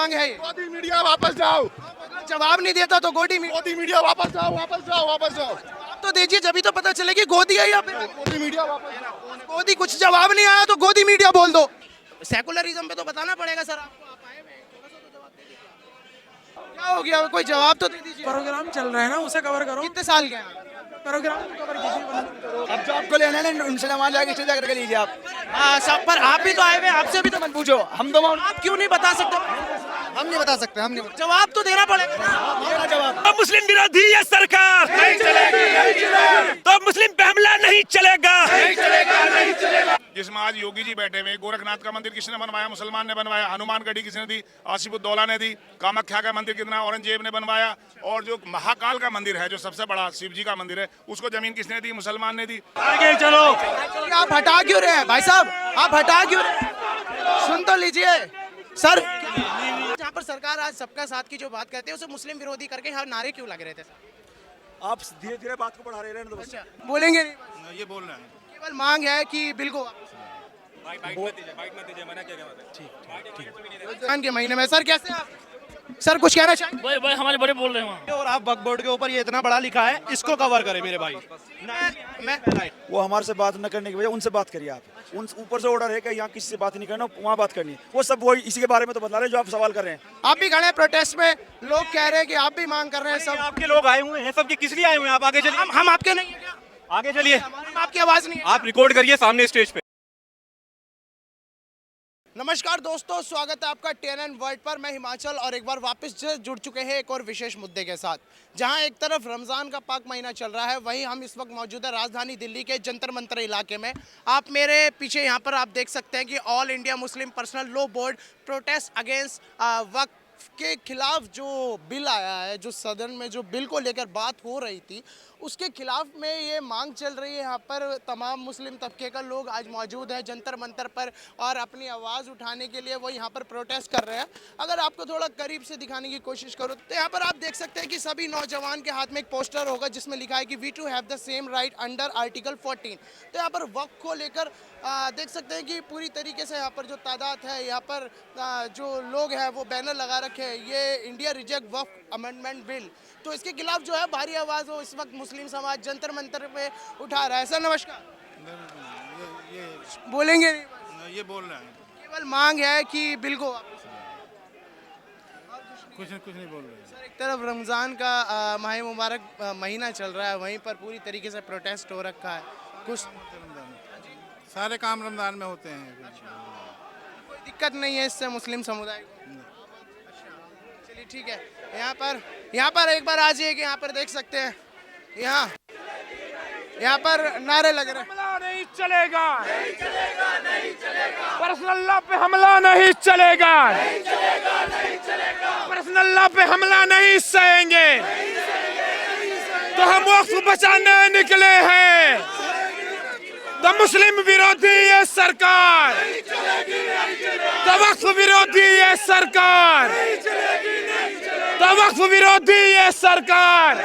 मांग है ये। गोदी मीडिया वापस जाओ। जवाब नहीं देता तो गोदी मीडिया वापस जाओ, वापस जाओ, वापस जाओ। तो दीजिए, जब तो पता चलेगी गोदी है या फिर गोदी मीडिया वापस जाओ। गोदी। कुछ जवाब नहीं आया तो गोदी मीडिया बोल दो। सेकुलरिज्म पे तो बताना पड़ेगा सर आपको। आप आए हुए हैं, थोड़ा सा तो जवाब दे दीजिए। क्या हो गया, कोई जवाब तो दे दीजिए। प्रोग्राम चल रहा है ना, उसे कवर करो। कितने साल के हैं? प्रोग्राम कवर कीजिए। अब जो आपको लेना है ना, उनसे वहाँ जाके स्टेज करके लीजिए आप। हाँ सब, पर आप भी तो आए हुए हैं, आपसे भी तो मत पूछो, हम तो आप क्यों नहीं बता सकते? हम नहीं बता सकते, हम नहीं जवाब तो देना पड़ेगा ना। मेरा जवाब। तो मुस्लिम विरोधी ये सरकार नहीं चलेगी, नहीं चलेगी। तो मुस्लिम पे हमला नहीं चलेगा, नहीं चलेगा, नहीं चलेगा। जिसमें आज योगी जी बैठे हुए, गोरखनाथ का मंदिर किसने बनवाया? मुसलमान ने बनवाया। हनुमान गढ़ी किसने दी? आसिफुद्दौला ने दी। कामाख्या का मंदिर कितना? औरंगजेब ने बनवाया। और जो महाकाल का मंदिर है, जो सबसे बड़ा शिव जी का मंदिर है, उसको जमीन किसने दी? मुसलमान ने दी। आगे चलो। आप हटा क्यों रहे हैं भाई साहब? आप हटा क्यों रहे हैं? सुन तो लीजिए सर। जहाँ पर सरकार आज सबका साथ की जो बात कहते हैं उसे मुस्लिम विरोधी करके यहाँ नारे क्यों लग रहे थे सर? आप धीरे धीरे बात को बढ़ा रहे हैं। अच्छा, बोलेंगे नहीं? ये बोल रहे हैं। केवल मांग है कि बिल को रमजान के महीने में। सर कैसे आप? सर कुछ कहना चाहेंगे? भाई हमारे बड़े बोल रहे हैं। और आप वक्फ बोर्ड के ऊपर ये इतना बड़ा लिखा है, इसको कवर करें मेरे भाई। वो हमारे से बात न करने की वजह उनसे बात करिए आप। उन ऊपर से ऑर्डर है कि यहाँ किसी से बात नहीं करना, वहाँ बात करनी है। वो सब वही इसी के बारे में तो बता रहे हैं जो आप सवाल कर रहे हैं। आप भी खड़े हैं प्रोटेस्ट में, लोग कह रहे हैं कि आप भी मांग कर रहे हैं। सब आपके लोग आए हुए हैं, सबके किस लिए आए हुए हैं? आप आगे चलिए। हम आपके नहीं है क्या? आगे चलिए, हम आपकी आवाज नहीं है। आप रिकॉर्ड करिए सामने स्टेज पे। नमस्कार दोस्तों, स्वागत है आपका TNN वर्ल्ड पर। मैं हिमाचल और एक बार वापस से जुड़ चुके हैं एक और विशेष मुद्दे के साथ। जहां एक तरफ रमज़ान का पाक महीना चल रहा है, वहीं हम इस वक्त मौजूद है राजधानी दिल्ली के जंतर मंतर इलाके में। आप मेरे पीछे यहां पर आप देख सकते हैं कि all India Muslim personal law board protest against वक्फ के खिलाफ जो बिल आया है, जो सदन में जो बिल को लेकर बात हो रही थी, उसके खिलाफ में ये मांग चल रही है। यहाँ पर तमाम मुस्लिम तबके का लोग आज मौजूद है जंतर मंतर पर और अपनी आवाज़ उठाने के लिए वो यहाँ पर प्रोटेस्ट कर रहे हैं। अगर आपको थोड़ा करीब से दिखाने की कोशिश करो तो यहाँ पर आप देख सकते हैं कि सभी नौजवान के हाथ में एक पोस्टर होगा जिसमें लिखा है कि we too have the same right under article 14। तो यहाँ पर वक्फ को लेकर देख सकते हैं कि पूरी तरीके से यहाँ पर जो तादाद है, यहाँ पर जो लोग हैं वो बैनर लगा रखे हैं, ये इंडिया रिजेक्ट वक्फ अमेंडमेंट बिल। तो इसके खिलाफ जो है भारी आवाज़ हो इस वक्त मुस्लिम समाज जंतर मंतर पे उठा रहा है। सर नमस्कार। ये बोलेंगे नहीं? ये बोल रहे हैं। केवल मांग है कि बिल को कुछ नहीं बोल रहे हैं। सर एक तरफ रमज़ान का माह मुबारक महीना चल रहा है, वहीं पर पूरी तरीके से प्रोटेस्ट हो रखा है। कुछ सारे काम रमजान में होते हैं। कोई दिक्कत नहीं है इससे मुस्लिम समुदाय को? चलिए ठीक है। यहाँ पर एक बार आ जाइए कि यहाँ पर देख सकते हैं, यहाँ पर नारे लग रहे हैं। हमला नहीं चलेगा, नहीं चलेगा, नहीं चलेगा। पर्सनल लॉ पे हमला नहीं चलेगा, नहीं चलेगा, नहीं चलेगा। पर्सनल लॉ पे हमला नहीं सहेंगे, तो हम वक्फ बचाने निकले हैं। तो मुस्लिम विरोधी ये सरकार, तो वक्फ विरोधी ये सरकार, तो वक्फ विरोधी ये सरकार।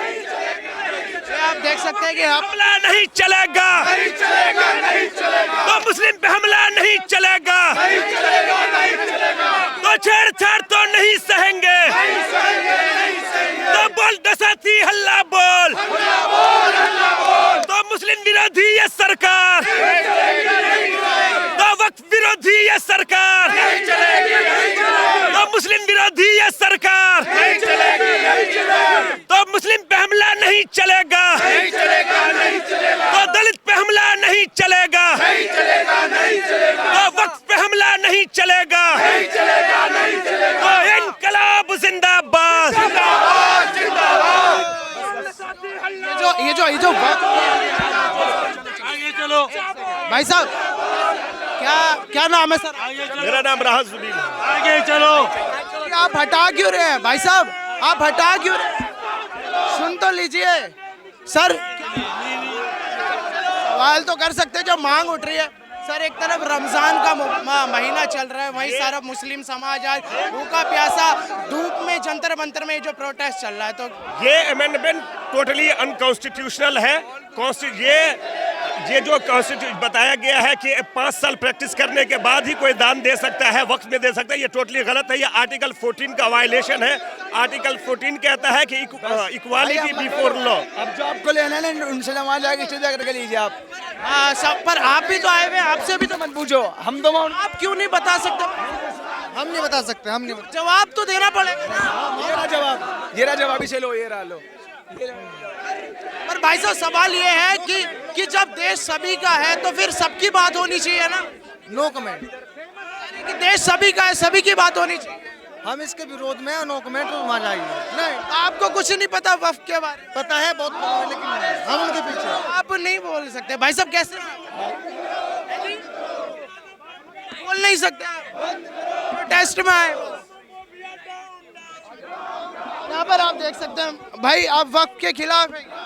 आप देख सकते हैं कि हमला नहीं चलेगा, नहीं चलेगा, नहीं चलेगा। तो मुस्लिम पे हमला नहीं चलेगा, नहीं चलेगा, नहीं चलेगा। तो छेड़छाड़ तो नहीं सहेंगे, नहीं सहेंगे, नहीं सहेंगे। तो बोल दसाती हल्ला बोल, हल्ला बोल, हल्ला बोल। तो मुस्लिम विरोधी ये सरकार, नहीं चलेगी, नहीं चलेगी। तो वक्फ विरोधी ये सरकार, नहीं चलेगी, नहीं चलेगी। तो मुस्लिम विरोधी ये सरकार, नहीं चलेगी, नहीं चलेगी। तो मुस्लिम पे हमला नहीं चलेगा, नहीं चलेगा, नहीं चलेगा। तो दलित पे हमला नहीं चलेगा, नहीं चलेगा, नहीं चलेगा। तो वक्फ पे हमला नहीं चलेगा, नहीं चलेगा, नहीं चलेगा। तो इनकलाब जिंदाबाद, जिंदाबाद, जिंदाबाद। ये जो आगे चलो भाई साहब, क्या नाम है सर? मेरा नाम राहत जुबीन है। आगे चलो। आप हटा क्यों रहे हैं भाई साहब? आप हटा क्यों रहे हैं? सुन तो लीजिए सर, सवाल तो कर सकते हैं। जो मांग उठ रही है सर, एक तरफ रमजान का महीना चल रहा है, वहीं सारा मुस्लिम समाज आज भूखा प्यासा धूप में जंतर मंतर में जो प्रोटेस्ट चल रहा है। तो ये अमेंडमेंट टोटली अनकॉन्स्टिट्यूशनल है। ये ये जो कॉन्स्टिट्यूशन बताया गया है कि 5 साल प्रैक्टिस करने के बाद ही कोई दान दे सकता है, वक्त में दे सकता है, ये टोटली गलत है। ये आर्टिकल 14 का वायलेशन है। आर्टिकल 14 कहता है कि इक्वालिटी बिफोर लॉ। अब जो आपको लेना है ना उनसे वहाँ जाके स्टेज करके लीजिए आप। हाँ सब, पर आप भी तो आए हुए हैं, आपसे भी तो मत पूछो, हम तो आप क्यों नहीं बता सकते? हम नहीं बता सकते, हम नहीं जवाब तो देना पड़ेगा ना। ये रहा जवाब इसे लो, ये रहा लो। पर भाई साहब सवाल ये है कि जब देश सभी का है तो फिर सबकी बात होनी चाहिए ना। No comment. कि देश सभी का है, सभी की बात होनी चाहिए। हम इसके विरोध में नो कमेंट वहाँ जाएंगे। नहीं, आपको कुछ नहीं पता वफ के बारे में? पता है बहुत, लेकिन हम उनके पीछे। आप नहीं बोल सकते भाई साहब, कैसे बोल नहीं सकते? प्रोटेस्ट में आए। यहाँ पर आप देख सकते हैं भाई, आप वक्त के खिलाफ हैं क्या?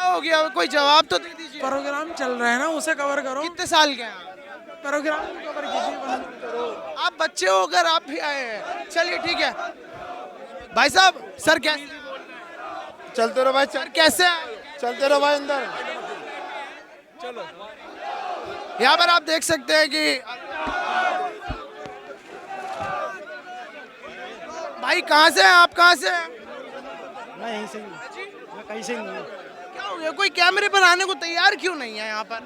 हो गया, कोई जवाब तो दे दीजिए। प्रोग्राम चल रहा है ना, उसे कवर करो। कितने साल के हैं आप? प्रोग्राम कवर कीजिए। आप बच्चे होकर आप भी आए हैं, चलिए ठीक है। भाई साहब सर कैसे? चलते रहो भाई, सर कैसे आए? चलते रहो भाई अंदर। चलो यहाँ पर आप देख सकते हैं कि भाई कहाँ से हैं आप? कहाँ से हैं? मैं यहीं से मैं कहीं से नहीं। क्या हो गया, कोई कैमरे पर आने को तैयार क्यों नहीं है यहाँ पर?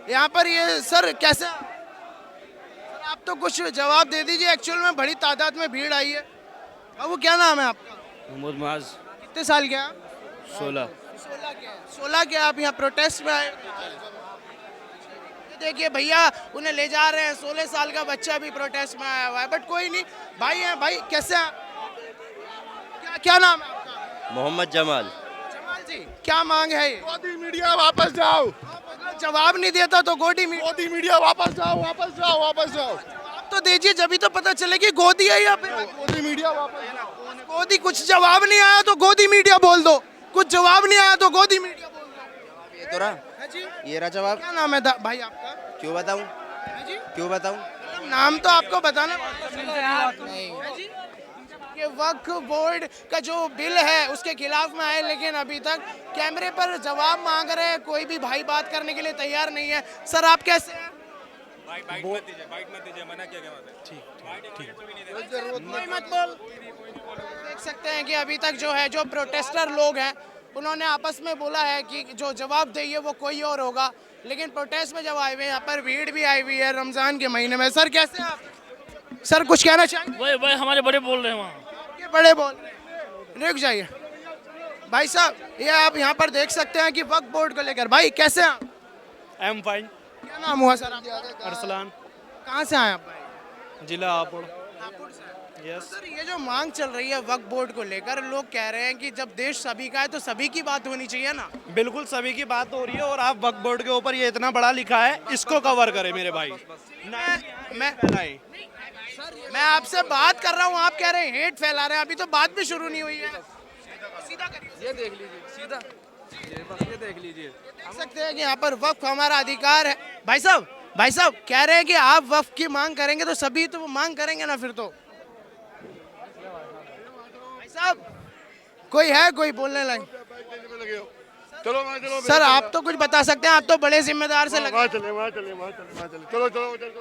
यहाँ पर ये सर कैसे? सर आप तो कुछ जवाब दे दीजिए। एक्चुअल में बड़ी तादाद में भीड़ आई है। बाबू क्या नाम है आपका? मोहम्मद माज। कितने साल के हैं आप? 16। 16 के आप यहाँ प्रोटेस्ट में आए? देखिए भैया उन्हें ले जा रहे हैं, 16 साल का बच्चा भी प्रोटेस्ट में आया हुआ है। बट कोई नहीं, भाई हैं भाई। कैसे हैं? क्या नाम है आपका? मोहम्मद जमाल। जमाल जी, क्या मांग है ये? गोदी मीडिया वापस जाओ। जवाब नहीं देता तो गोदी मीडिया वापस जाओ, वापस जाओ, वापस जाओ। जवाब तो दीजिए, जब तो पता चले कि गोदी है या फिर गोदी मीडिया वापस। गोदी। कुछ जवाब नहीं आया तो गोदी मीडिया बोल दो, कुछ जवाब नहीं आया तो गोदी मीडिया बोल दो। ये तो रहा, है जी? ये रहा जवाब। क्या नाम है भाई आपका? क्यों बताऊं? है जी? क्यों बताऊं? नाम तो आपको बताना है जी। ये वक्फ बोर्ड का जो बिल है उसके खिलाफ में आए, लेकिन अभी तक कैमरे पर जवाब मांग रहे हैं। कोई भी भाई बात करने के लिए तैयार नहीं है। सर आप कैसे हैं? कोई मत बोल। देख सकते हैं कि अभी तक जो है, जो प्रोटेस्टर लोग हैं उन्होंने आपस में बोला है कि जो जवाब देंगे वो कोई और होगा। लेकिन प्रोटेस्ट में जब आए हुए हैं, यहाँ पर भीड़ भी आई हुई है रमजान के महीने में। सर कैसे हैं आप? सर कुछ कहना चाहेंगे? वही हमारे बड़े बोल रहे हैं वहाँ। ये बड़े बोल रहे हैं, रुक जाइए भाई साहब। ये आप यहाँ पर देख सकते हैं कि वक्फ बोर्ड को लेकर। भाई कैसे हैं आप? I am fine. क्या नाम हुआ सर आपका? अरसलान, कहाँ से आए आप भाई? जिला हापुड़। यस। सर ये जो मांग चल रही है वक्फ बोर्ड को लेकर, लोग कह रहे हैं कि जब देश सभी का है तो सभी की बात होनी चाहिए ना। बिल्कुल सभी की बात हो रही है, और आप वक्फ बोर्ड के ऊपर ये इतना बड़ा लिखा है, इसको कवर करें मेरे भाई। मैं आपसे बात कर रहा हूँ, आप कह रहे हैं हेट फैला रहे हैं। अभी तो बात भी शुरू नहीं हुई है। सीधा करिए। ये देख लीजिए, सीधा ये देख लीजिए। देख सकते हैं कि यहाँ पर वक्फ हमारा अधिकार है। भाई साहब कह रहे हैं कि आप वक्फ की मांग करेंगे तो सभी तो मांग करेंगे ना फिर तो। भाई साहब कोई है, कोई बोलने लगे? सर आप तो कुछ बता सकते हैं, आप तो बड़े जिम्मेदार से लगे।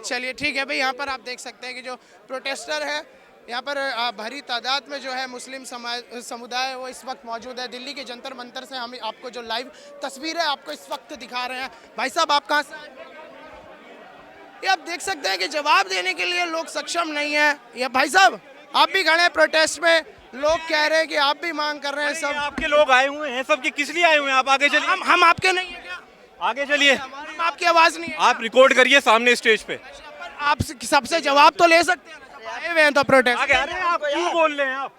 चलिए ठीक है भाई। यहाँ पर आप देख सकते हैं कि जो प्रोटेस्टर है, यहाँ पर भारी तादाद में जो है मुस्लिम समुदाय वो इस वक्त मौजूद है। दिल्ली के जंतर मंतर से हम आपको जो लाइव तस्वीर है आपको इस वक्त दिखा रहे हैं। भाई साहब आप कहाँ से आए? ये आप देख सकते हैं कि जवाब देने के लिए लोग सक्षम नहीं है। ये भाई साहब आप भी खड़े हैं प्रोटेस्ट में, लोग कह रहे हैं कि आप भी मांग कर रहे हैं। सब आपके लोग आए हुए हैं, सबके किस लिए आए हुए हैं? आप आगे चलिए। हम आपके नहीं है क्या? आगे चलिए, हम आपकी आवाज नहीं है। आप रिकॉर्ड करिए सामने स्टेज पे। आप सबसे जवाब तो ले सकते हैं ना, जब आए हुए हैं तो प्रोटेस्ट। आगे अरे आप क्यों बोल रहे हैं? आप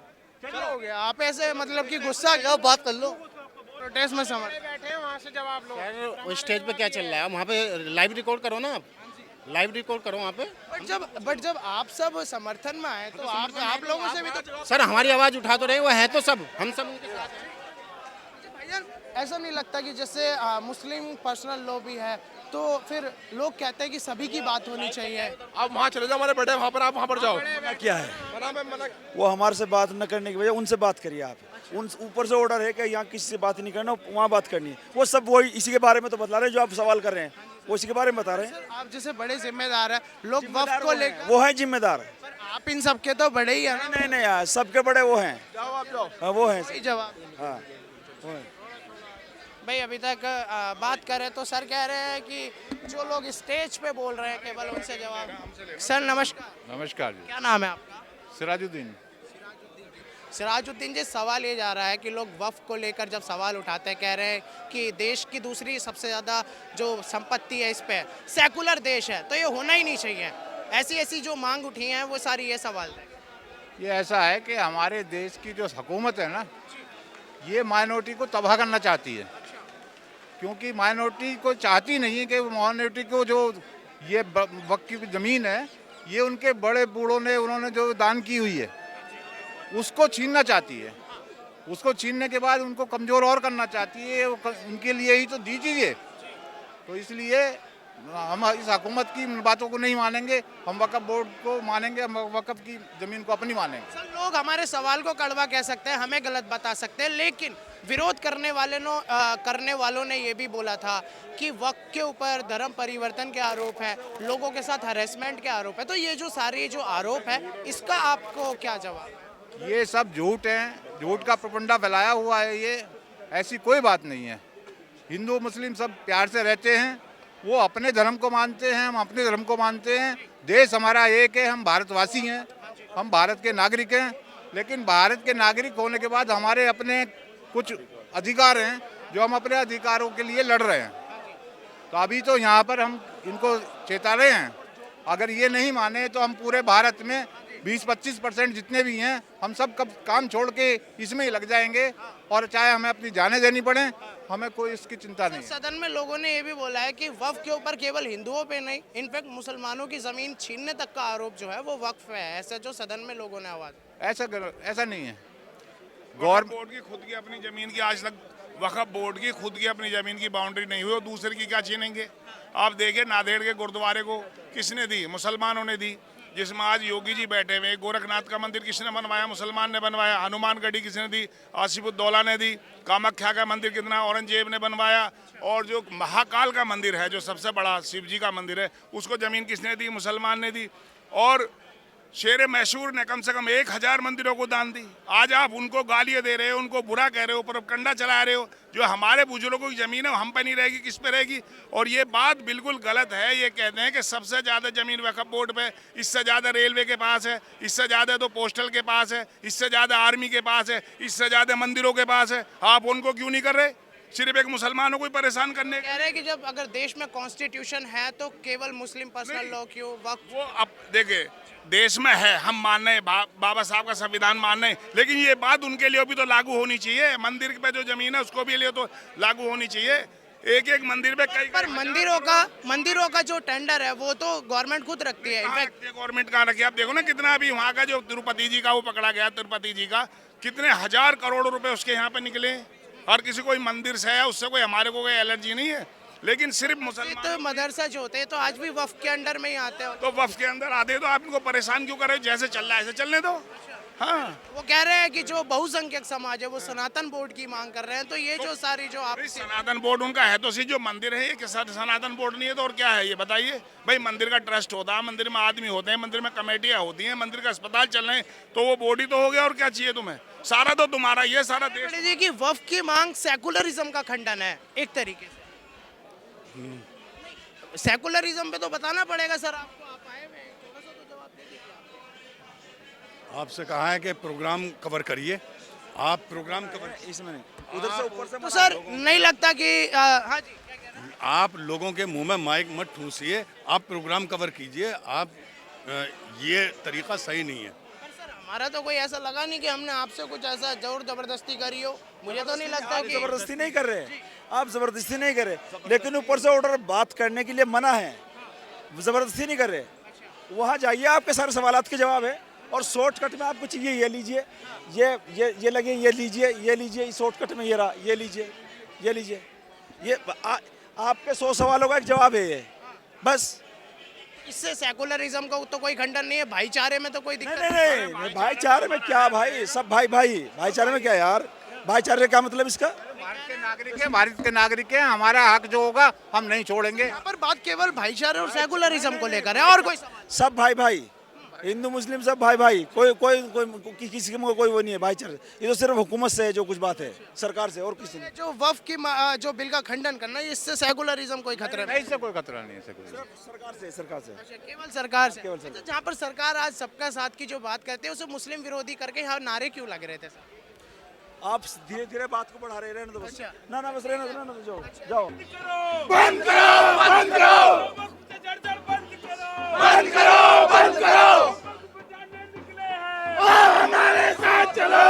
क्या हो गया? आप ऐसे मतलब कि गुस्सा बात कर लो। प्रोटेस्ट में समझ बैठे हैं, वहाँ से जवाब लो। स्टेज पे क्या चल रहा है वहाँ पे? लाइव रिकॉर्ड करो ना, आप लाइव रिकॉर्ड करो वहाँ पे। बट जब आप सब समर्थन में आए तो आप लोगों से भी तो। सर हमारी आवाज़ उठा तो रहे, वो है तो सब, हम सब उनके साथ हैं। भाईजान ऐसा नहीं लगता कि जैसे मुस्लिम पर्सनल लॉ भी है तो फिर लोग कहते हैं कि सभी की बात होनी चाहिए? आप वहाँ चले जाओ, हमारे बड़े वहाँ पर, आप वहाँ पर जाओ। क्या है वो हमारे से बात न करने की वजह उनसे बात करिए आप। उन ऊपर से ऑर्डर है कि यहाँ किसी से बात नहीं करना, वहाँ बात करनी है। वो सब वही इसी के बारे में तो बता रहे हैं जो आप सवाल कर रहे हैं, वो इसी के बारे में बता रहे हैं। आप जैसे बड़े जिम्मेदार हैं, लोग वफ को लेकर, वो है जिम्मेदार। पर आप इन सबके तो बड़े ही हैं ना। नहीं नहीं यार, सबके बड़े वो हैं। हाँ, वो हैं। सही जवाब। हाँ वो हैं। भाई अभी तक बात करें तो सर कह रहे हैं कि जो लोग स्टेज पे बोल रहे हैं केवल उनसे जवाब। सर नमस्कार। नमस्कार जी। क्या नाम है आपका? सिराजुद्दीन। सिराजुद्दीन जी, सवाल ये जा रहा है कि लोग वक्फ को लेकर जब सवाल उठाते हैं, कह रहे हैं कि देश की दूसरी सबसे ज़्यादा जो संपत्ति है इस पे सेकुलर देश है, तो ये होना ही नहीं चाहिए। ऐसी ऐसी जो मांग उठी हैं वो सारी ये सवाल है। ये ऐसा है कि हमारे देश की जो हुकूमत है ना, ये माइनॉरिटी को तबाह करना चाहती है, क्योंकि माइनॉरिटी को चाहती नहीं है कि माइनॉरिटी को जो ये वक्फ की ज़मीन है, ये उनके बड़े बूढ़ों ने उन्होंने जो दान की हुई है उसको छीनना चाहती है। उसको छीनने के बाद उनको कमज़ोर और करना चाहती है। उनके लिए ही तो दीजिए। तो इसलिए हम इस हुकूमत की बातों को नहीं मानेंगे, हम वक्फ बोर्ड को मानेंगे, हम वक्फ की ज़मीन को अपनी मानेंगे। सर लोग हमारे सवाल को कड़वा कह सकते हैं, हमें गलत बता सकते हैं, लेकिन विरोध करने वालों ने ये भी बोला था कि वक्फ के ऊपर धर्म परिवर्तन के आरोप है, लोगों के साथ हरेसमेंट के आरोप है। तो ये जो सारे जो आरोप है, इसका आपको क्या जवाब? ये सब झूठ हैं, झूठ का प्रपंडा फैलाया हुआ है। ये ऐसी कोई बात नहीं है। हिंदू मुस्लिम सब प्यार से रहते हैं, वो अपने धर्म को मानते हैं, हम अपने धर्म को मानते हैं। देश हमारा एक है, हम भारतवासी हैं, हम भारत के नागरिक हैं। लेकिन भारत के नागरिक होने के बाद हमारे अपने कुछ अधिकार हैं जो हम अपने अधिकारों के लिए लड़ रहे हैं। तो अभी तो यहाँ पर हम इनको चेता रहे हैं, अगर ये नहीं माने तो हम पूरे भारत में 20-25% जितने भी हैं, हम सब कब काम छोड़ के इसमें ही लग जाएंगे, और चाहे हमें अपनी जानें देनी पड़े, हमें कोई इसकी चिंता नहीं है। सदन में लोगों ने ये भी बोला है कि वक्फ के ऊपर केवल हिंदुओं पे नहीं, इनफैक्ट मुसलमानों की जमीन छीनने तक का आरोप जो है वो वक्फ है, ऐसा जो सदन में लोगों ने आवाज। ऐसा नहीं है। वक्फ बोर्ड की खुद की अपनी जमीन की आज तक वक्फ बोर्ड की खुद की अपनी जमीन की बाउंड्री नहीं हुई, और दूसरे की क्या छीनेंगे? आप देखिए नांदेड़ के गुरुद्वारे को किसने दी? मुसलमानों ने दी, जिसमें आज योगी जी बैठे हुए। गोरखनाथ का मंदिर किसने बनवाया? मुसलमान ने बनवाया। हनुमान गढ़ी किसने दी? आसिफुद्दौला ने दी। कामाख्या का मंदिर कितना औरंगजेब ने बनवाया। और जो महाकाल का मंदिर है, जो सबसे बड़ा शिव जी का मंदिर है, उसको ज़मीन किसने दी? मुसलमान ने दी। और शेर मैसूर ने कम से कम 1000 मंदिरों को दान दी। आज आप उनको गालियाँ दे रहे हो, उनको बुरा कह रहे हो, प्रोपगंडा चला रहे हो। जो हमारे बुजुर्गों की ज़मीन है वो हम पे नहीं रहेगी, किस पे रहेगी? और ये बात बिल्कुल गलत है। ये कहते हैं कि सबसे ज़्यादा ज़मीन वक्फ बोर्ड पे, इससे ज़्यादा रेलवे के पास है, इससे ज़्यादा तो पोस्टल के पास है, इससे ज़्यादा आर्मी के पास है, इससे ज़्यादा मंदिरों के पास है। आप उनको क्यों नहीं कर रहे? सिर्फ एक मुसलमानों को ही परेशान करने। कह रहे हैं कि जब अगर देश में कॉन्स्टिट्यूशन है तो केवल मुस्लिम पर्सनल लॉ क्यों वक्फ? वो अब देखिए, देश में है, हम मान रहे हैं, बाबा साहब का संविधान मान रहे हैं, लेकिन ये बात उनके लिए भी तो लागू होनी चाहिए। मंदिर पे जो जमीन है उसको भी लिए तो लागू होनी चाहिए। एक एक मंदिर पे कई पर मंदिरों का जो टेंडर है वो तो गवर्नमेंट खुद रखती है। इनफैक्ट गवर्नमेंट कहाँ रखी है? आप देखो ना कितना अभी वहाँ का जो तिरुपति जी का वो पकड़ा गया, तिरुपति जी का कितने 1000 करोड़ रुपए उसके यहाँ पे निकले। हर किसी कोई मंदिर से है, उससे कोई हमारे को कोई एलर्जी नहीं है, लेकिन सिर्फ मुसलमान। तो मदरसा जो होते हैं तो आज भी वक्फ के अंडर में ही आते हैं। तो वक्फ के अंदर आते तो आप इनको परेशान क्यों कर रहे हो? जैसे चल रहा है ऐसे चलने दो। हाँ, वो कह रहे हैं कि जो बहुसंख्यक समाज है वो सनातन बोर्ड की मांग कर रहे हैं। तो ये जो सारी जो आप सनातन बोर्ड उनका है तो जो मंदिर है, ये सनातन बोर्ड नहीं है तो और क्या है? ये बताइए भाई। मंदिर का ट्रस्ट होता है, मंदिर में आदमी होते हैं, मंदिर में कमेटियाँ होती हैं, मंदिर का अस्पताल चल रहे हैं, तो वो बॉडी तो हो गया। और क्या चाहिए तुम्हें? सारा तो तुम्हारा, ये सारा देश। जी की वक्फ की मांग सेकुलरिज्म का खंडन है एक तरीके से। सेकुलरिज्म पे तो बताना पड़ेगा सर आपको, आप आए हुए हैं, थोड़ा सा तो जवाब दे दीजिए आप। आपसे कहा है कि प्रोग्राम कवर करिए, आप प्रोग्राम कवर इसमें उधर से ऊपर से तो सर नहीं लगता कि हाँ जी क्या कह रहे हैं? आप लोगों के मुंह में माइक मत ठूसिए, आप प्रोग्राम कवर कीजिए। आप ये तरीका सही नहीं है। पर सर हमारा तो कोई ऐसा लगा नहीं कि हमने आपसे कुछ ऐसा जोर जबरदस्ती करी हो। मुझे तो नहीं लगता कि जबरदस्ती नहीं कर रहे, आप जबरदस्ती नहीं कर रहे, लेकिन ऊपर से ऑर्डर बात करने के लिए मना है, जबरदस्ती नहीं कर रहे। वहाँ जाइए, आपके सारे सवालात के जवाब है, और शॉर्टकट में आपको चाहिए ये लीजिए, ये लगे, ये लीजिए, शॉर्टकट में ये रहा, ये लीजिए, आपके 100 सवालों का एक जवाब है ये, बस। इससे सेकुलरिज्म का तो कोई खंडन नहीं है, भाईचारे में तो कोई दिक्कत नहीं नहीं, भाईचारे में क्या भाई, सब भाई भाई, भाईचारे में क्या यार, भाईचारे का मतलब इसका भारत के नागरिक हैं, हमारा हक जो होगा हम नहीं छोड़ेंगे। यहाँ पर बात केवल भाईचारे और सेकुलरिज्म को लेकर है और कोई सवाल सब भाई भाई, हिंदू मुस्लिम सब भाई भाई, कोई कोई कोई किसी के कोई वो नहीं है भाईचारे। ये तो सिर्फ हुकूमत से है जो कुछ बात है, सरकार से, और किसी नहीं। जो वफ की जो बिल का खंडन करना है, इससे सेकुलरिज्म कोई खतरा नहीं। इससे कोई खतरा नहीं है, सरकार से, सरकार से। अच्छा, केवल सरकार से। केवल सरकार। अच्छा, जहाँ पर सरकार आज सबका साथ की जो बात कहते हैं उसे मुस्लिम विरोधी करके यहाँ नारे क्यों लग रहे थे सर? आप धीरे धीरे बात को बढ़ा रहे, रहने दो बस। अच्छा। ना बस रहने दो, जाओ जाओ। बंद करो बंद करो बंद करो बंद करो हमारे साथ चलो